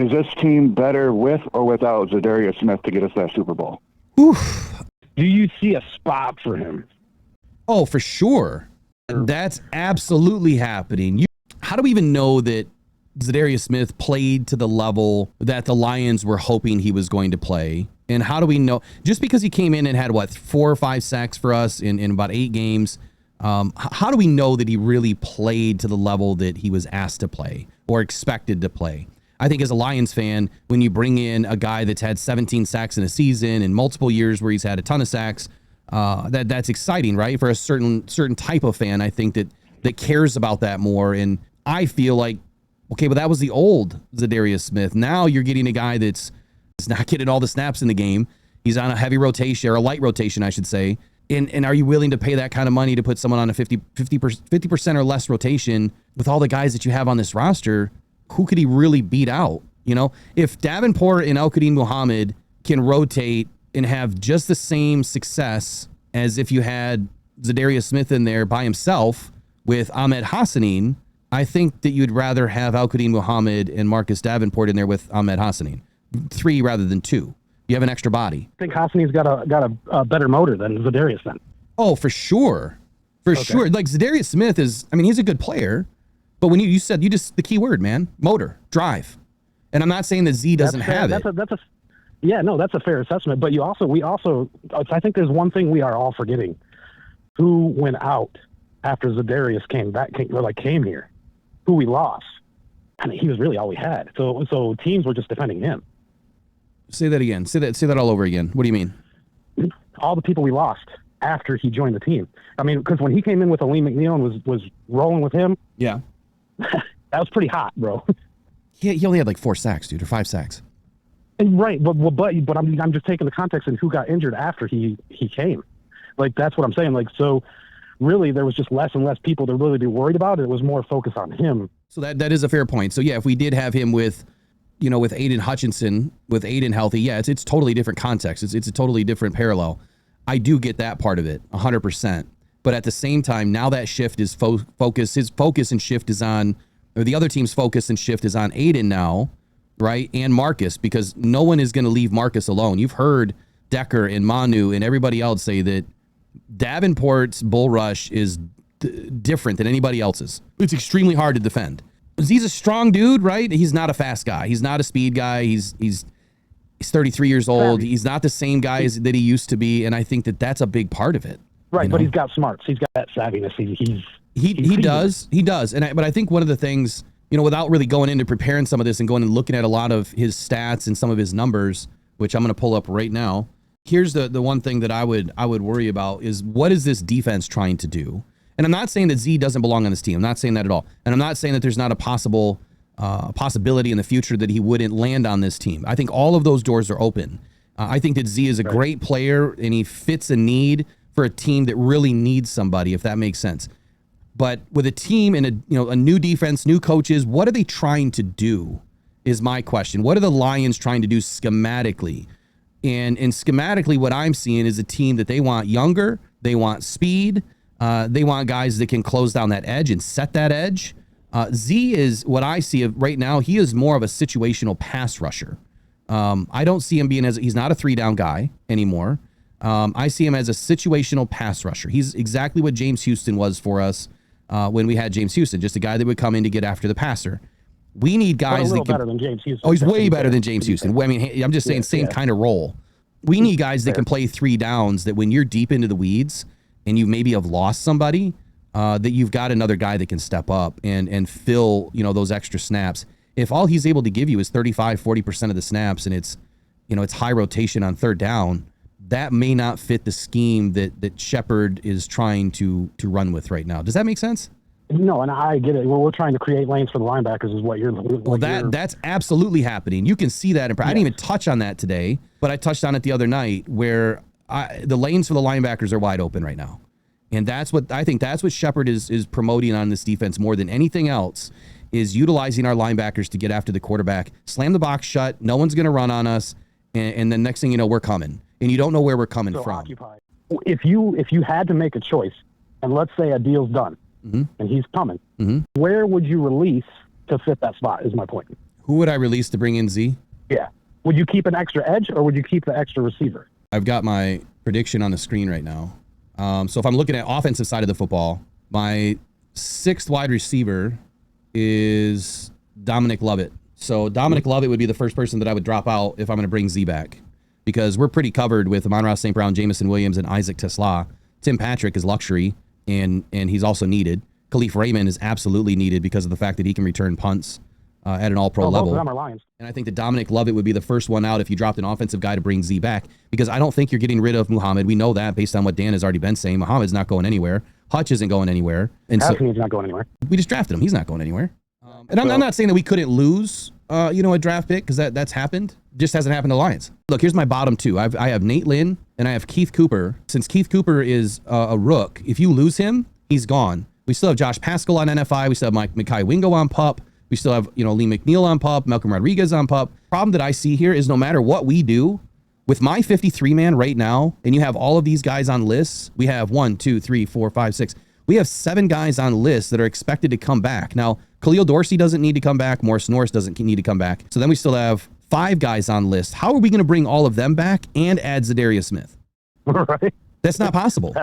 Is this team better with or without Za'Darius Smith to get us that Super Bowl? Oof. Do you see a spot for him? Oh, for sure. That's absolutely happening. How do we even know that Za'Darius Smith played to the level that the Lions were hoping he was going to play? And how do we know? Just because he came in and had, 4 or 5 sacks for us in about 8 games, how do we know that he really played to the level that he was asked to play or expected to play? I think as a Lions fan, when you bring in a guy that's had 17 sacks in a season and multiple years where he's had a ton of sacks, that's exciting, right? For a certain type of fan, I think that cares about that more. And I feel like, okay, but that was the old Za'Darius Smith. Now you're getting a guy that's not getting all the snaps in the game. He's on a heavy rotation, or a light rotation, I should say. And are you willing to pay that kind of money to put someone on a 50% or less rotation with all the guys that you have on this roster? Who could he really beat out? You know, if Davenport and Al-Qadim Muhammad can rotate and have just the same success as if you had Za'Darius Smith in there by himself with Ahmed Hassanin, I think that you'd rather have Al-Qadim Muhammad and Marcus Davenport in there with Ahmed Hassanin. 3 rather than 2. You have an extra body. I think Hassanin's got a better motor than Za'Darius then. Oh, for sure. For sure. Like Za'Darius Smith is, I mean, he's a good player, but when you said, the key word, man, motor, drive. And I'm not saying that Z doesn't have it. That's a fair assessment. But I think there's one thing we are all forgetting. Who went out after Za'Darius came here? Who we lost? I mean, he was really all we had. So teams were just defending him. Say that again. Say that all over again. What do you mean? All the people we lost after he joined the team. I mean, because when he came in with Aleem McNeil and was rolling with him, yeah, that was pretty hot, bro. He only had 4 sacks, dude, or 5 sacks. Right, but I'm just taking the context in who got injured after he came. That's what I'm saying. So really, there was just less and less people to really be worried about. It was more focused on him. So that is a fair point. So yeah, if we did have him with Aiden Hutchinson, with Aiden healthy, yeah, it's totally different context. It's a totally different parallel. I do get that part of it, 100%. But at the same time, now that shift is focus. His focus and shift is on, or the other team's focus and shift is on Aiden now, right? And Marcus, because no one is going to leave Marcus alone. You've heard Decker and Manu and everybody else say that Davenport's bull rush is different than anybody else's. It's extremely hard to defend. He's a strong dude, right? He's not a fast guy. He's not a speed guy. He's 33 years old. He's not the same guy that he used to be, and I think that that's a big part of it. Right, but he's got smarts. He's got that savviness. He does. But I think one of the things, without really going into preparing some of this and going and looking at a lot of his stats and some of his numbers, which I'm going to pull up right now. Here's the one thing that I would worry about is, what is this defense trying to do? And I'm not saying that Z doesn't belong on this team. I'm not saying that at all. And I'm not saying that there's not a possibility in the future that he wouldn't land on this team. I think all of those doors are open. I think that Z is a great player, and he fits a need for a team that really needs somebody, if that makes sense. But with a team and a new defense, new coaches, what are they trying to do is my question. What are the Lions trying to do schematically? And schematically, what I'm seeing is a team that they want younger, they want speed, they want guys that can close down that edge and set that edge. Z is, what I see right now, he is more of a situational pass rusher. I don't see him being he's not a 3-down guy anymore. I see him as a situational pass rusher. He's exactly what James Houston was for us when we had James Houston, just a guy that would come in to get after the passer. We need guys that can, better than James Houston. Oh, he's way better than James Houston. I mean, I'm just saying same kind of role. We need guys that can play 3 downs, that when you're deep into the weeds and you maybe have lost somebody, that you've got another guy that can step up and fill, those extra snaps. If all he's able to give you is 35-40% of the snaps, and it's high rotation on 3rd down, that may not fit the scheme that Shepard is trying to run with right now. Does that make sense? No, and I get it. We're trying to create lanes for the linebackers is what you're... That's absolutely happening. You can see that. I didn't even touch on that today, but I touched on it the other night, where the lanes for the linebackers are wide open right now. And that's what Shepard is promoting on this defense more than anything else, is utilizing our linebackers to get after the quarterback, slam the box shut, no one's going to run on us, and then next thing you know, we're coming. And you don't know where we're coming from. Occupy. If you had to make a choice, and let's say a deal's done, and he's coming, where would you release to fit that spot, is my point. Who would I release to bring in Z? Yeah. Would you keep an extra edge or would you keep the extra receiver? I've got my prediction on the screen right now. So if I'm looking at offensive side of the football, my 6th wide receiver is Dominic Lovett. So Dominic Lovett would be the first person that I would drop out if I'm going to bring Z back, because we're pretty covered with Amon-Ra St. Brown, Jamison Williams, and Isaac Tesla. Tim Patrick is luxury, and he's also needed. Khalif Raymond is absolutely needed because of the fact that he can return punts at an all-pro level. Both of them are Lions. And I think that Dominic Lovett would be the first one out if you dropped an offensive guy to bring Z back, because I don't think you're getting rid of Muhammad. We know that based on what Dan has already been saying. Muhammad's not going anywhere. Hutch isn't going anywhere. And so He's not going anywhere. we just drafted him. He's not going anywhere. And I'm not saying that we couldn't lose, a draft pick, because that's happened. Just hasn't happened to Lions. Look, here's my bottom 2. I have Nate Lynn and I have Keith Cooper. Since Keith Cooper is a rook, if you lose him, he's gone. We still have Josh Pascal on NFI. We still have Mekhi Wingo on PUP. We still have, Lee McNeil on PUP, Malcolm Rodriguez on PUP. Problem that I see here is no matter what we do, with my 53-man right now, and you have all of these guys on lists, we have 1, 2, 3, 4, 5, 6. We have 7 guys on lists that are expected to come back. Now, Khalil Dorsey doesn't need to come back. Morris Norris doesn't need to come back. So then we still have 5 guys on list. How are we going to bring all of them back and add Za'darius Smith? Right. That's not possible.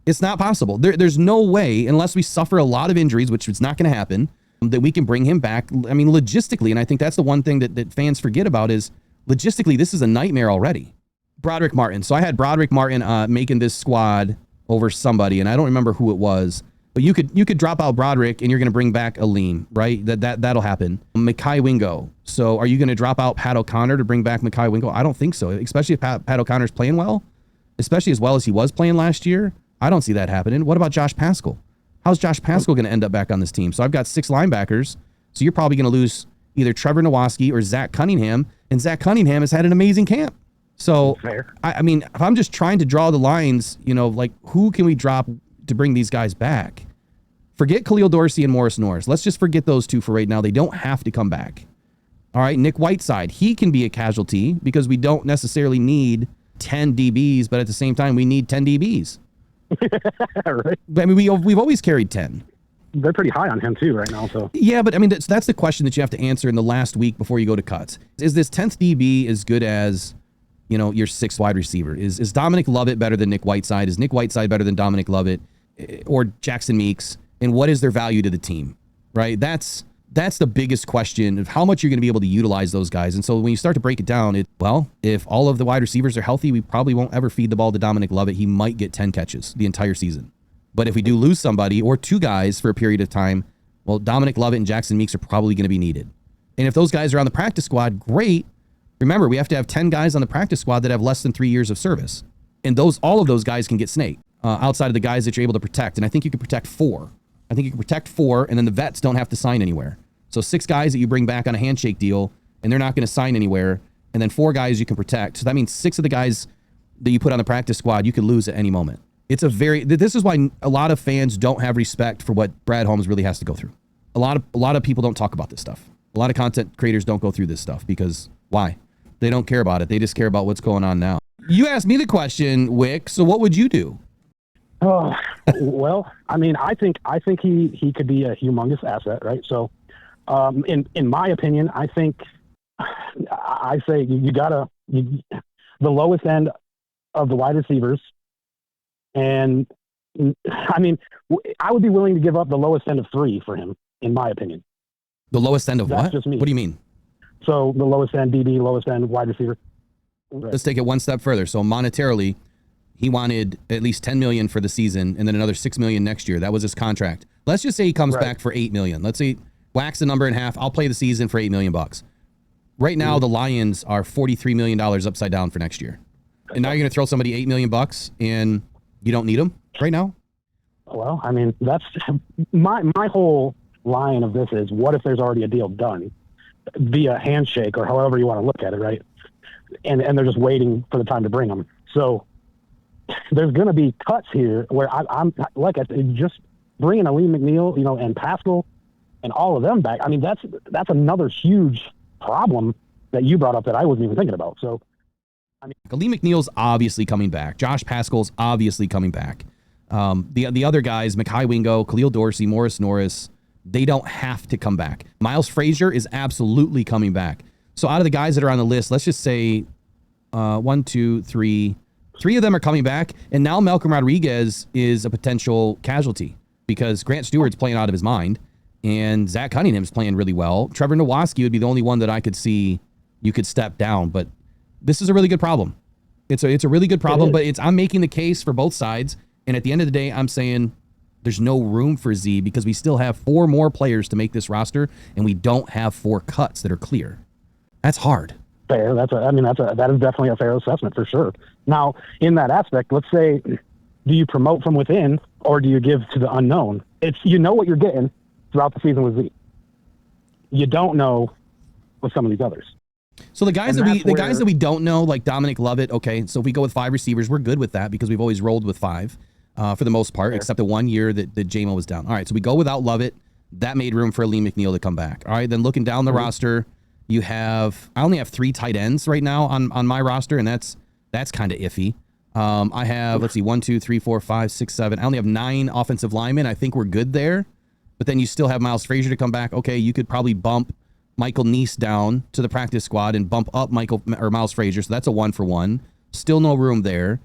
It's not possible. There's no way, unless we suffer a lot of injuries, which is not going to happen, that we can bring him back. I mean, logistically, and I think that's the one thing that fans forget about is logistically, this is a nightmare already. Broderick Martin. So I had Broderick Martin making this squad over somebody, and I don't remember who it was, but you could drop out Broderick and you're going to bring back Aleem, right? That'll happen. Mekhi Wingo. So are you going to drop out Pat O'Connor to bring back Mekhi Wingo? I don't think so, especially if Pat O'Connor's playing well, especially as well as he was playing last year. I don't see that happening. What about Josh Pascal? How's Josh Pascal going to end up back on this team? So I've got 6 linebackers. So you're probably going to lose either Trevor Nowaski or Zach Cunningham, and Zach Cunningham has had an amazing camp. So, I mean, if I'm just trying to draw the lines, like who can we drop to bring these guys back? Forget Khalil Dorsey and Morris Norris. Let's just forget those 2 for right now. They don't have to come back. All right, Nick Whiteside, he can be a casualty because we don't necessarily need 10 DBs, but at the same time, we need 10 DBs. Right. I mean, we've always carried 10. They're pretty high on him too right now. So yeah, but I mean, that's the question that you have to answer in the last week before you go to cuts. Is this 10th DB as good as your 6th wide receiver? Is Dominic Lovett better than Nick Whiteside? Is Nick Whiteside better than Dominic Lovett or Jackson Meeks? And what is their value to the team, right? That's the biggest question of how much you're going to be able to utilize those guys. And so when you start to break it down, if all of the wide receivers are healthy, we probably won't ever feed the ball to Dominic Lovett. He might get 10 catches the entire season. But if we do lose somebody or 2 guys for a period of time, well, Dominic Lovett and Jackson Meeks are probably going to be needed. And if those guys are on the practice squad, great. Remember, we have to have 10 guys on the practice squad that have less than 3 years of service. And all of those guys can get snaked outside of the guys that you're able to protect. And I think you can protect 4. I think you can protect 4, and then the vets don't have to sign anywhere. So 6 guys that you bring back on a handshake deal, and they're not going to sign anywhere. And then 4 guys you can protect. So that means 6 of the guys that you put on the practice squad, you could lose at any moment. This is why a lot of fans don't have respect for what Brad Holmes really has to go through. A lot of people don't talk about this stuff. A lot of content creators don't go through this stuff because why? They don't care about it. They just care about what's going on now. You asked me the question, Wick, so what would you do? Oh, well, I mean, I think he could be a humongous asset, right? So, in my opinion, I say you gotta the lowest end of the wide receivers, and I mean, I would be willing to give up the lowest end of 3 for him, in my opinion. The lowest end of That's what? just me. What do you mean? So the lowest end DB, lowest end wide receiver. Let's take it one step further. So monetarily, he wanted at least $10 million for the season and then another $6 million next year. That was his contract. Let's just say he comes back for $8 million. Let's say wax the number in half. I'll play the season for $8 million. Right now, the Lions are $43 million upside down for next year. And now you're going to throw somebody $8 million and you don't need them right now? Well, I mean, that's my whole line of this is, what if there's already a deal done via handshake or however you want to look at it, right? And they're just waiting for the time to bring them. So there's going to be cuts here where I'm like, I said, just bringing Aleem McNeil, and Pascal and all of them back. I mean, that's another huge problem that you brought up that I wasn't even thinking about. So, I mean, Aleem McNeil's obviously coming back. Josh Pascal's obviously coming back. The other guys, Mekhi Wingo, Khalil Dorsey, Morris Norris, They don't have to come back. Miles Frazier is absolutely coming back. So out of the guys that are on the list, let's just say 1, 2, 3. 3 of them are coming back. And now Malcolm Rodriguez is a potential casualty because Grant Stewart's playing out of his mind and Zach Cunningham's playing really well. Trevor Nowaski would be the only one that I could see you could step down. But this is a really good problem. It's a really good problem, but I'm making the case for both sides. And at the end of the day, I'm saying there's no room for Z because we still have 4 more players to make this roster, and we don't have 4 cuts that are clear. That's hard. Fair. That is definitely a fair assessment for sure. Now, in that aspect, let's say, do you promote from within or do you give to the unknown? It's what you're getting throughout the season with Z. You don't know with some of these others. So the guys that we don't know, like Dominic Lovett, okay, so if we go with 5 receivers, we're good with that because we've always rolled with 5 for the most part, except the 1 year that J-Mo was down. All right, so we go without Lovett. That made room for Lee McNeil to come back. All right, then looking down the roster, I only have 3 tight ends right now on my roster, and that's kind of iffy. I have, let's see, 1, 2, 3, 4, 5, 6, 7. I only have 9 offensive linemen. I think we're good there. But then you still have Miles Frazier to come back. Okay, you could probably bump Michael Neese down to the practice squad and bump up Miles Frazier. So that's a 1-for-1. Still no room there.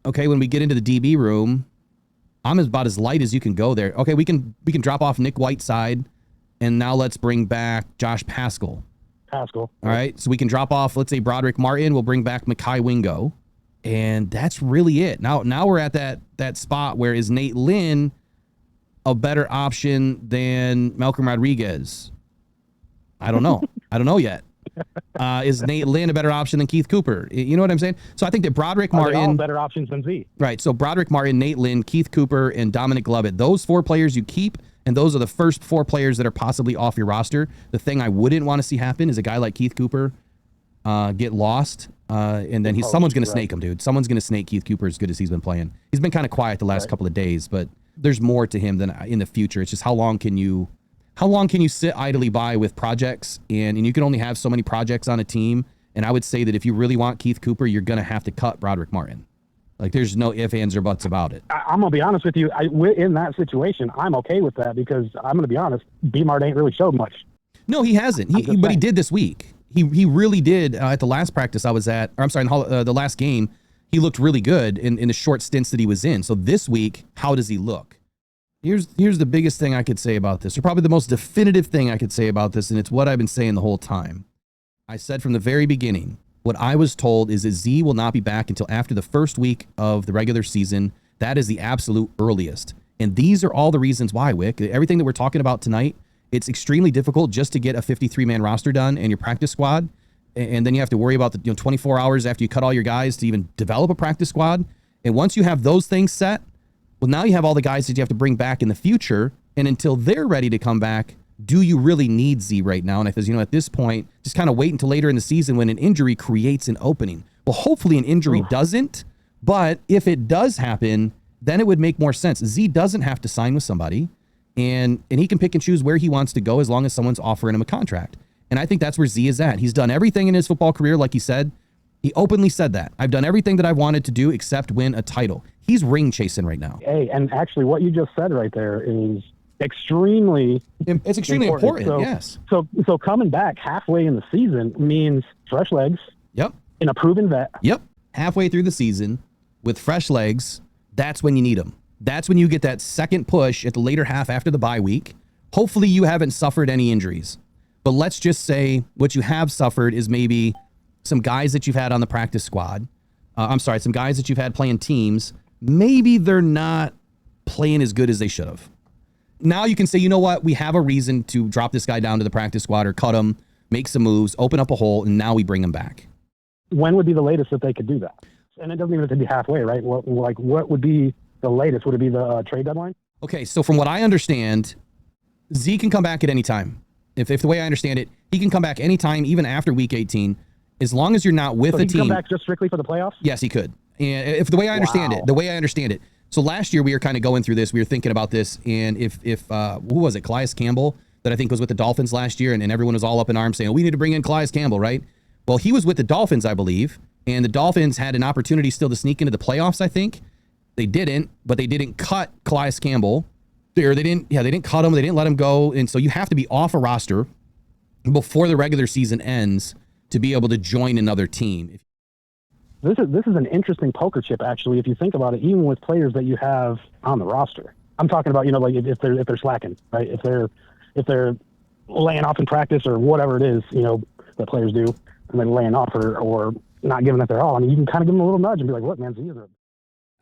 Okay, when we get into the DB room, I'm about as light as you can go there. Okay, we can drop off Nick Whiteside, and now let's bring back Josh Paschal. All right, so we can drop off, let's say, Broderick Martin. We'll bring back Mekhi Wingo, and that's really it. Now we're at that spot where is Nate Lynn a better option than Malcolm Rodriguez? I don't know. I don't know yet. Is Nate Lynn a better option than Keith Cooper? You know what I'm saying? So I think that Broderick Martin... Are they all better options than Z? Right. So Broderick Martin, Nate Lynn, Keith Cooper, and Dominic Lovett. Those 4 players you keep, and those are the first 4 players that are possibly off your roster. The thing I wouldn't want to see happen is a guy like Keith Cooper get lost, and then someone's going to snake him, dude. Someone's going to snake Keith Cooper as good as he's been playing. He's been kind of quiet the last couple of days, but there's more to him than in the future. It's just how long can you sit idly by with projects, and you can only have so many projects on a team. And I would say that if you really want Keith Cooper, you're going to have to cut Broderick Martin. Like, there's no ifs, ands, or buts about it. I'm going to be honest with you. In that situation, I'm okay with that because I'm going to be honest, B-Mart ain't really showed much. No, he hasn't. But he did this week. He really did at the last practice I was at, or I'm sorry, the last game. He looked really good in the short stints that he was in. So this week, how does he look? Here's the biggest thing I could say about this, or probably the most definitive thing I could say about this, and it's what I've been saying the whole time. I said from the very beginning, what I was told is that Z will not be back until after the first week of the regular season. That is the absolute earliest. And these are all the reasons why, Wick. Everything that we're talking about tonight, it's extremely difficult just to get a 53-man roster done and your practice squad. And then you have to worry about the 24 hours after you cut all your guys to even develop a practice squad. And once you have those things set, well, now you have all the guys that you have to bring back in the future. And until they're ready to come back, do you really need Z right now? And I says, at this point, just kind of wait until later in the season when an injury creates an opening. Well, hopefully an injury doesn't. But if it does happen, then it would make more sense. Z doesn't have to sign with somebody. And he can pick and choose where he wants to go as long as someone's offering him a contract. And I think that's where Z is at. He's done everything in his football career, like he said. He openly said that. I've done everything that I've wanted to do except win a title. He's ring chasing right now. Hey, and actually what you just said right there is extremely important. So, yes. So coming back halfway in the season means fresh legs. Yep. And a proven vet. Yep. Halfway through the season with fresh legs, that's when you need them. That's when you get that second push at the later half after the bye week. Hopefully you haven't suffered any injuries. But let's just say what you have suffered is maybe some guys that you've had on the practice squad. Some guys that you've had playing teams. Maybe they're not playing as good as they should have. Now you can say, you know what? We have a reason to drop this guy down to the practice squad or cut him, make some moves, open up a hole, and now we bring him back. When would be the latest that they could do that? And it doesn't even have to be halfway, right? What would be the latest? Would it be the trade deadline? Okay, so from what I understand, Z can come back at any time. If the way I understand it, he can come back anytime, even after week 18, as long as you're not with a team. So he can come back just strictly for the playoffs? Yes, he could. And if the way I understand it, so last year we were kind of going through this, we were thinking about this, and if who was it, Calais Campbell, that I think was with the Dolphins last year, and everyone was all up in arms saying, we need to bring in Calais Campbell, right? Well, he was with the Dolphins, I believe, and the Dolphins had an opportunity still to sneak into the playoffs, I think. They didn't, but they didn't cut Calais Campbell. They didn't cut him. They didn't let him go. And so you have to be off a roster before the regular season ends to be able to join another team. This is an interesting poker chip, actually, if you think about it, even with players that you have on the roster. I'm talking about, like if they're slacking, right? If they're laying off in practice or whatever it is, that players do, and then laying off or not giving it their all. I mean, you can kind of give them a little nudge and be like, look, man,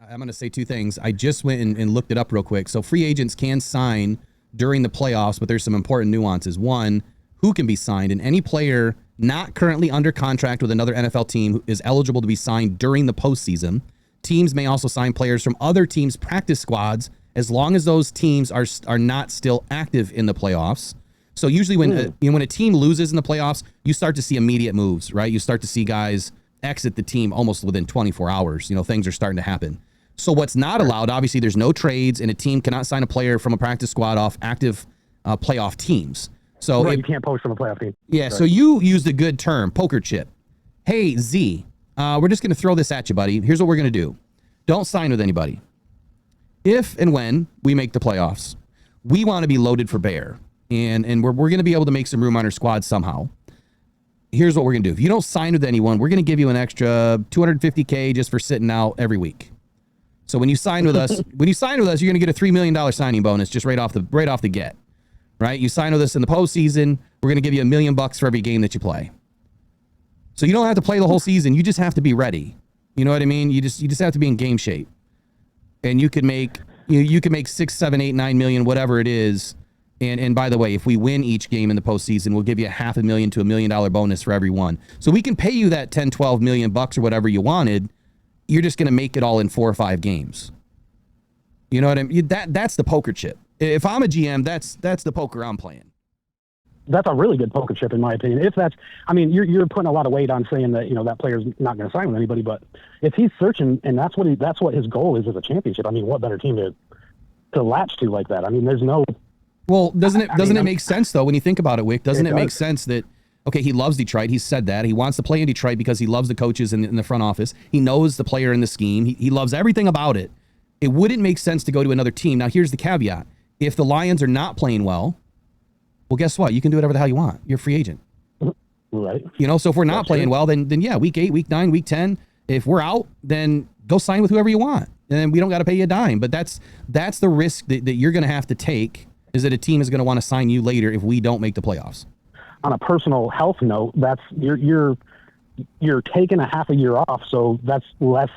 I'm going to say two things. I just went and looked it up real quick. So free agents can sign during the playoffs, but there's some important nuances. One, who can be signed, and any player not currently under contract with another NFL team is eligible to be signed during the postseason. Teams may also sign players from other teams' practice squads as long as those teams are not still active in the playoffs. So usually when a team loses in the playoffs, you start to see immediate moves, right? You start to see guys exit the team almost within 24 hours. Things are starting to happen. So what's not allowed, obviously, there's no trades, and a team cannot sign a player from a practice squad off active playoff teams. So you can't poach from a playoff team. Yeah, right. So you used a good term, poker chip. Hey, Z, we're just going to throw this at you, buddy. Here's what we're going to do. Don't sign with anybody. If and when we make the playoffs, we want to be loaded for bear, and we're going to be able to make some room on our squad somehow. Here's what we're going to do. If you don't sign with anyone, we're going to give you an extra $250K just for sitting out every week. So when you sign with us, you're going to get a $3 million signing bonus just right off the get. Right? You sign with us in the postseason, we're going to give you $1 million for every game that you play. So you don't have to play the whole season. You just have to be ready. You know what I mean? You just have to be in game shape. And you could make, you can make 6, 7, 8, 9 million, whatever it is. And by the way, if we win each game in the postseason, we'll give you $500,000 to $1 million bonus for every one. So we can pay you that 10, 12 million bucks or whatever you wanted. You're just going to make it all in 4 or 5 games. You know what I mean? That's the poker chip. If I'm a GM, that's the poker I'm playing. That's a really good poker chip, in my opinion. You're putting a lot of weight on saying that that player's not going to sign with anybody, but if he's searching and that's what his goal is as a championship, what better team to latch to like that? There's no. Well, doesn't it make sense though when you think about it, Wick? Doesn't it make sense that okay, he loves Detroit. He said that he wants to play in Detroit because he loves the coaches in the front office. He knows the player in the scheme. He loves everything about it. It wouldn't make sense to go to another team. Now, here's the caveat. If the Lions are not playing well, guess what? You can do whatever the hell you want. You're a free agent. Right. So if we're not playing well, then yeah, week 8, week 9, week 10, if we're out, then go sign with whoever you want. And then we don't got to pay you a dime. But that's the risk that you're going to have to take, is that a team is going to want to sign you later if we don't make the playoffs. On a personal health note, that's you're taking a half a year off, so that's less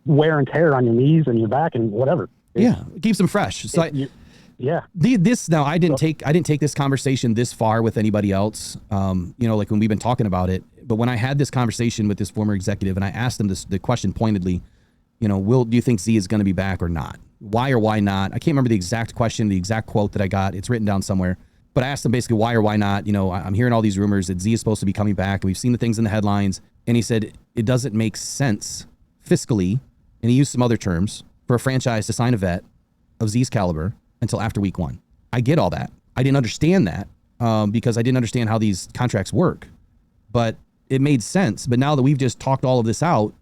wear and tear on your knees and your back and whatever. Yeah, it keeps them fresh. So yeah. I didn't take this conversation this far with anybody else. Like when we've been talking about it, but when I had this conversation with this former executive and I asked him the question pointedly, do you think Z is going to be back or not? Why or why not? I can't remember the exact question, the exact quote that I got. It's written down somewhere, but I asked him basically why or why not. I'm hearing all these rumors that Z is supposed to be coming back. We've seen the things in the headlines, and he said it doesn't make sense fiscally, and he used some other terms, for a franchise to sign a vet of Z's caliber until after week 1. I get all that. I didn't understand that because I didn't understand how these contracts work, but it made sense. But now that we've just talked all of this out,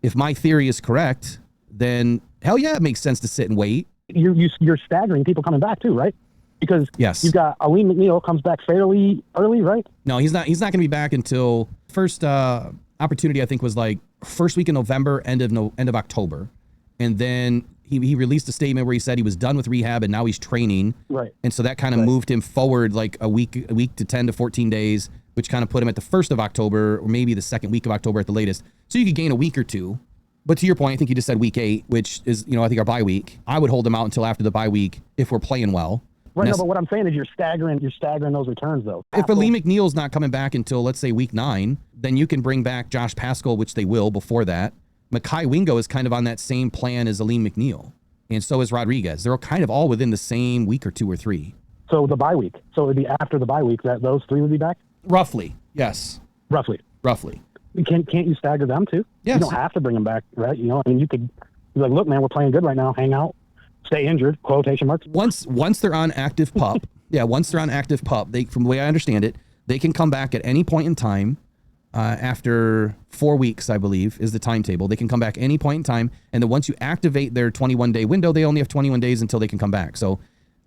if my theory is correct, then hell yeah, it makes sense to sit and wait. You're staggering people coming back too, right? Because yes, you've got Aleem McNeil comes back fairly early, right? No, he's not going to be back until first opportunity. I think was like first week in November, end of October, and then he released a statement where he said he was done with rehab and now he's training. Right. And so that kind of moved him forward like a week to 10 to 14 days, which kind of put him at the 1st of October or maybe the 2nd week of October at the latest. So you could gain a week or two. But to your point, I think you just said week 8, which is, I think our bye week. I would hold him out until after the bye week if we're playing well. Right. No, but what I'm saying is you're staggering those returns though. If Aleem McNeil's not coming back until let's say week 9, then you can bring back Josh Pascal, which they will before that. Mekhi Wingo is kind of on that same plan as Aleem McNeil. And so is Rodriguez. They're kind of all within the same week or 2 or 3. So the bye week. So it would be after the bye week that those 3 would be back? Roughly, yes. Roughly. Can't you stagger them too? Yes. You don't have to bring them back, right? You could be like, look, man, we're playing good right now. Hang out. Stay injured, quotation marks. Once they're on active pup, once they're on active pup, from the way I understand it, they can come back at any point in time. After 4 weeks, I believe, is the timetable. They can come back any point in time. And then once you activate their 21-day window, they only have 21 days until they can come back. So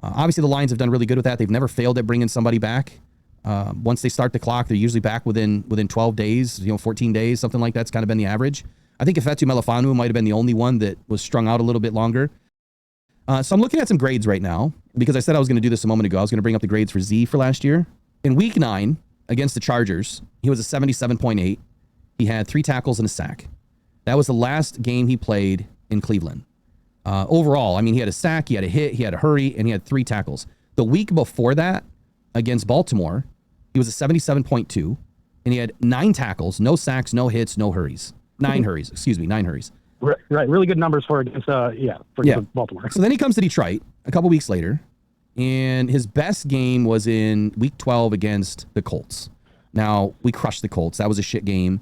Obviously, the Lions have done really good with that. They've never failed at bringing somebody back. Once they start the clock, they're usually back within 12 days, 14 days, something like that's kind of been the average. I think Ifeatu Melifonwu might have been the only one that was strung out a little bit longer. So I'm looking at some grades right now because I said I was going to do this a moment ago. I was going to bring up the grades for Z for last year. In week 9 against the Chargers, he was a 77.8. He had 3 tackles and a sack. That was the last game he played in Cleveland. Overall, I mean, he had a sack, he had a hit, he had a hurry, and he had 3 tackles. The week before that, against Baltimore, he was a 77.2, and he had 9 tackles, no sacks, no hits, no hurries. 9 hurries. Right. Really good numbers for against Baltimore. So then he comes to Detroit a couple weeks later, and his best game was in week 12 against the Colts. Now, we crushed the Colts. That was a shit game.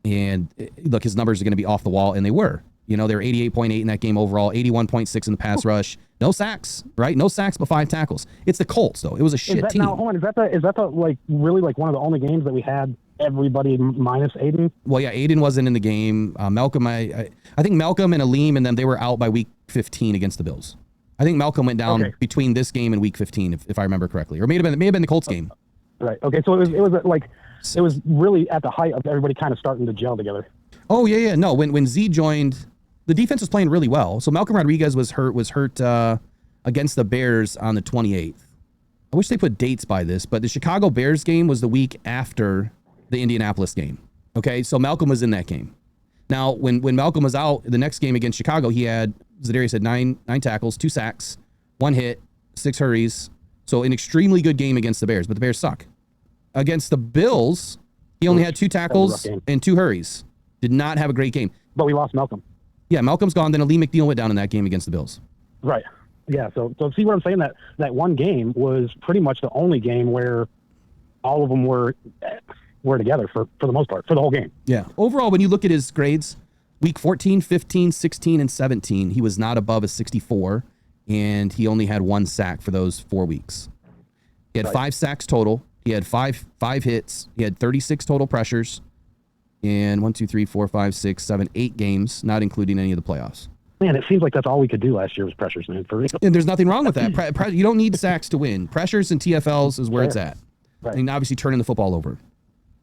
And look, his numbers are going to be off the wall, and they were. They were 88.8 in that game overall, 81.6 in the pass rush. No sacks, right? No sacks, but 5 tackles. It's the Colts, though. It was a shit team. Now, hold on. Is that the really one of the only games that we had everybody minus Aiden? Well, yeah, Aiden wasn't in the game. Malcolm, I think Malcolm and Aleem and them, they were out by week 15 against the Bills. I think Malcolm went down between this game and week 15, if I remember correctly, or may have been the Colts game. Right. Okay. So it was really at the height of everybody kind of starting to gel together. Oh yeah. No, when Z joined, the defense was playing really well. So Malcolm Rodriguez was hurt against the Bears on the 28th. I wish they put dates by this, but the Chicago Bears game was the week after the Indianapolis game. Okay, so Malcolm was in that game. Now, when Malcolm was out, the next game against Chicago, Za'darius had 9 tackles, 2 sacks, 1 hit, 6 hurries. So an extremely good game against the Bears, but the Bears suck. Against the Bills, he only had 2 tackles and 2 hurries. Did not have a great game. But we lost Malcolm. Yeah, Malcolm's gone. Then Aleem McNeil went down in that game against the Bills. Right. Yeah, so see what I'm saying? That one game was pretty much the only game where all of them were together for the most part, for the whole game. Yeah. Overall, when you look at his grades, week 14, 15, 16, and 17, he was not above a 64, and he only had 1 sack for those 4 weeks. He had 5 sacks total. He had five hits. He had 36 total pressures in 1, 2, 3, 4, 5, 6, 7, 8 games, not including any of the playoffs. Man, it seems like that's all we could do last year was pressures, man. For real. And there's nothing wrong with that. You don't need sacks to win. Pressures and TFLs is where it's at. Right. And obviously turning the football over.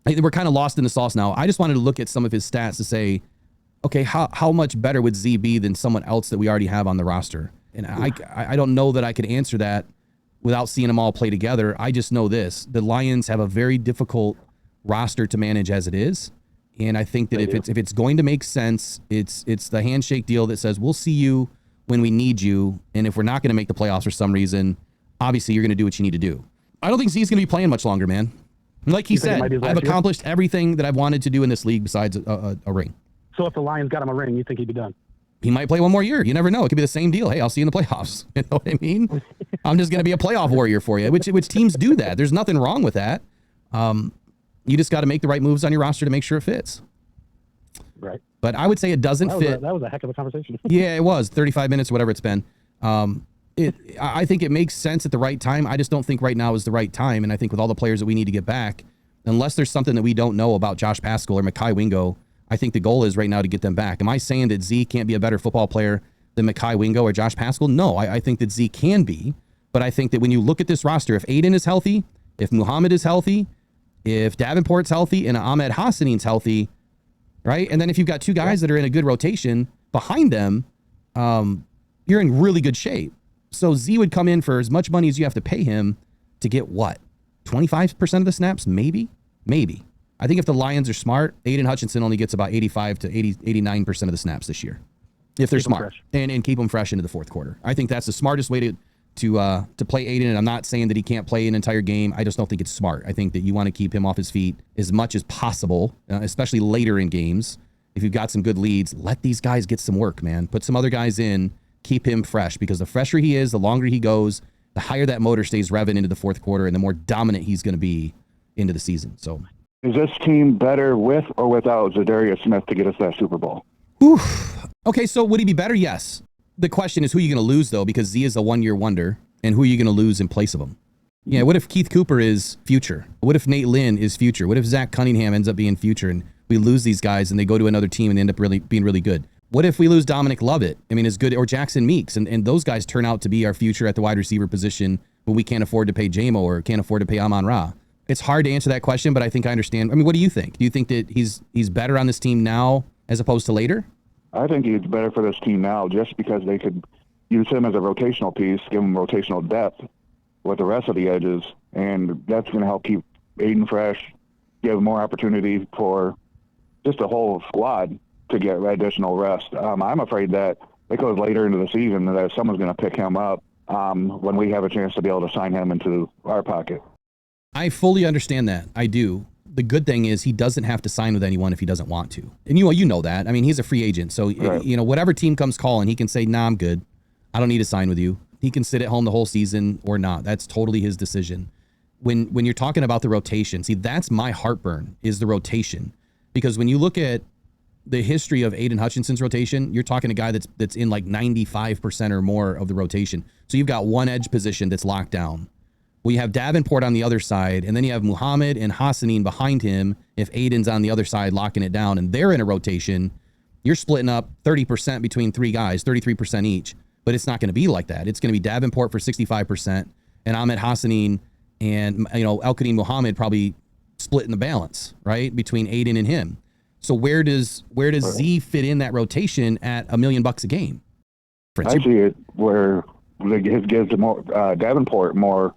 We're kind of lost in the sauce now. I just wanted to look at some of his stats to say, okay, how much better would Z be than someone else that we already have on the roster? And I don't know that I could answer that without seeing them all play together. I just know this. The Lions have a very difficult roster to manage as it is. And I think that if it's going to make sense, it's the handshake deal that says, we'll see you when we need you. And if we're not going to make the playoffs for some reason, obviously you're going to do what you need to do. I don't think Z's going to be playing much longer, man. Like he said, I've accomplished everything that I've wanted to do in this league besides a ring. So if the Lions got him a ring, you think he'd be done? He might play one more year. You never know. It could be the same deal. Hey, I'll see you in the playoffs. You know what I mean? I'm just going to be a playoff warrior for you, which teams do that. There's nothing wrong with that. You just got to make the right moves on your roster to make sure it fits. Right. But I would say it doesn't fit. That was a heck of a conversation. Yeah, it was 35 minutes, whatever it's been. I think it makes sense at the right time. I just don't think right now is the right time. And I think with all the players that we need to get back, unless there's something that we don't know about Josh Paschal or Mekhi Wingo, I think the goal is right now to get them back. Am I saying that Z can't be a better football player than Mekhi Wingo or Josh Paschal? No, I think that Z can be. But I think that when you look at this roster, if Aiden is healthy, if Muhammad is healthy, if Davenport's healthy and Ahmed Hassanin's healthy, right? And then if you've got 2 guys that are in a good rotation behind them, you're in really good shape. So Z would come in for as much money as you have to pay him to get what? 25% of the snaps? Maybe. I think if the Lions are smart, Aiden Hutchinson only gets about 85 to 89% of the snaps this year. If they're smart and keep them fresh into the fourth quarter. I think that's the smartest way to play Aiden. And I'm not saying that he can't play an entire game. I just don't think it's smart. I think that you want to keep him off his feet as much as possible, especially later in games. If you've got some good leads, let these guys get some work, man. Put some other guys in, keep him fresh, because the fresher he is, the longer he goes, the higher that motor stays revving into the fourth quarter and the more dominant he's going to be into the season. So, is this team better with or without Za'darius Smith to get us that Super Bowl? Oof. Okay, so would he be better? Yes. The question is who you're going to lose, though, because Z is a one-year wonder, and who are you going to lose in place of him? Yeah, what if Keith Cooper is future? What if Nate Lynn is future? What if Zach Cunningham ends up being future and we lose these guys and they go to another team and they end up really being really good? What if we lose Dominic Lovett? I mean, as good, or Jackson Meeks, and those guys turn out to be our future at the wide receiver position when we can't afford to pay J-Mo or can't afford to pay Amon-Ra? It's hard to answer that question, but I think I understand. I mean, what do you think? Do you think that he's better on this team now as opposed to later? I think he's better for this team now just because they could use him as a rotational piece, give him rotational depth with the rest of the edges, and that's going to help keep Aiden fresh, give more opportunity for just the whole squad to get additional rest. I'm afraid that it goes later into the season that someone's going to pick him up when we have a chance to be able to sign him into our pocket. I fully understand that. I do. The good thing is he doesn't have to sign with anyone if he doesn't want to. And you know that. I mean, he's a free agent. So, right. Whatever team comes calling, he can say, nah, I'm good. I don't need to sign with you. He can sit at home the whole season or not. That's totally his decision. When you're talking about the rotation, see, that's my heartburn is the rotation. Because when you look at the history of Aiden Hutchinson's rotation, you're talking a guy that's in like 95% or more of the rotation. So you've got one edge position that's locked down. Well, you have Davenport on the other side, and then you have Muhammad and Hassanin behind him if Aiden's on the other side locking it down, and they're in a rotation. You're splitting up 30% between three guys, 33% each, but it's not going to be like that. It's going to be Davenport for 65%, and Ahmed Hassanin and El-Kadim Muhammad probably splitting the balance, right, between Aiden and him. So where does Z fit in that rotation at $1 million a game? I see it where it gives more Davenport more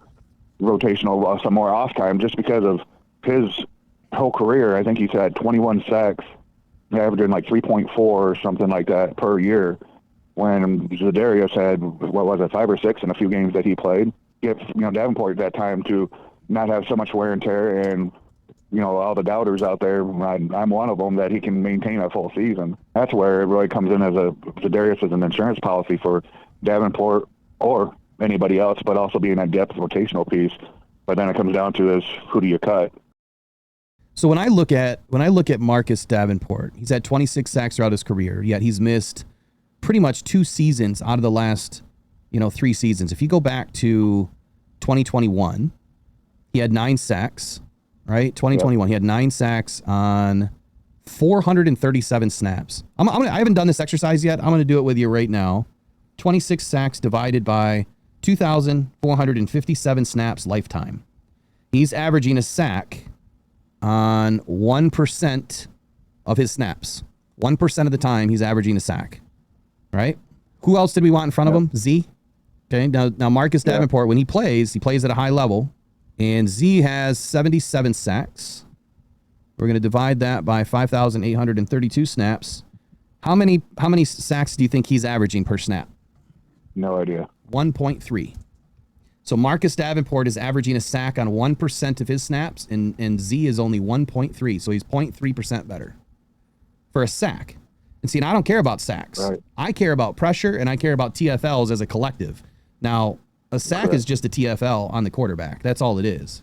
rotational, some more off time, just because of his whole career. I think he's had 21 sacks, averaging like 3.4 or something like that per year. When Za'darius had, 5 or 6 in a few games that he played. Give Davenport that time to not have so much wear and tear, and all the doubters out there. I'm one of them that he can maintain a full season. That's where it really comes in as Za'darius as an insurance policy for Davenport or anybody else, but also being a depth rotational piece. But then it comes down to is who do you cut? So when I look at Marcus Davenport, he's had 26 sacks throughout his career, yet he's missed pretty much 2 seasons out of the last 3 seasons. If you go back to 2021, he had 9 sacks, right? 2021, He had 9 sacks on 437 snaps. I haven't done this exercise yet. I'm going to do it with you right now. 26 sacks divided by 2,457 snaps lifetime. He's averaging a sack on 1% of his snaps. 1% of the time he's averaging a sack, right? Who else did we want in front of him? Z. Okay, now Marcus Davenport, when he plays at a high level, and Z has 77 sacks. We're going to divide that by 5,832 snaps. How many sacks do you think he's averaging per snap? No idea. 1.3. So Marcus Davenport is averaging a sack on 1% of his snaps, and Z is only 1.3. So he's 0.3% better for a sack. And see, I don't care about sacks. Right. I care about pressure, and I care about TFLs as a collective. Now, a sack is just a TFL on the quarterback. That's all it is.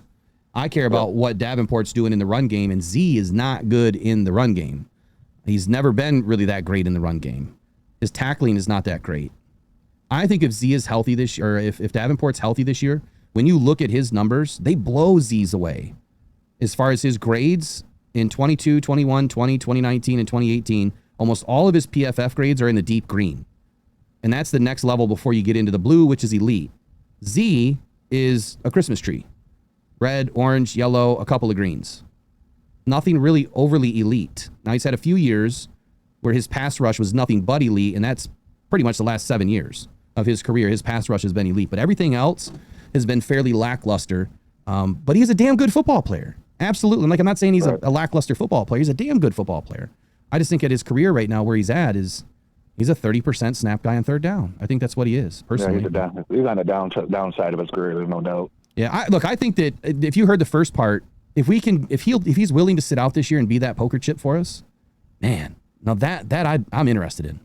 I care about what Davenport's doing in the run game, and Z is not good in the run game. He's never been really that great in the run game. His tackling is not that great. I think if Z is healthy this year, or if Davenport's healthy this year, when you look at his numbers, they blow Z's away. As far as his grades in 22, 21, 20, 2019, and 2018, almost all of his PFF grades are in the deep green. And that's the next level before you get into the blue, which is elite. Z is a Christmas tree. Red, orange, yellow, a couple of greens. Nothing really overly elite. Now, he's had a few years where his pass rush was nothing but elite, and that's pretty much the last 7 years of his career. His pass rush has been elite, but everything else has been fairly lackluster. But he's a damn good football player. Absolutely. I'm not saying he's a lackluster football player. He's a damn good football player. I just think at his career right now where he's at is he's a 30% snap guy on third down. I think that's what he is, personally. Yeah, he's on the downside of his career, there's no doubt. Yeah, I think that if you heard the first part, if he's willing to sit out this year and be that poker chip for us, man, now that I'm interested in.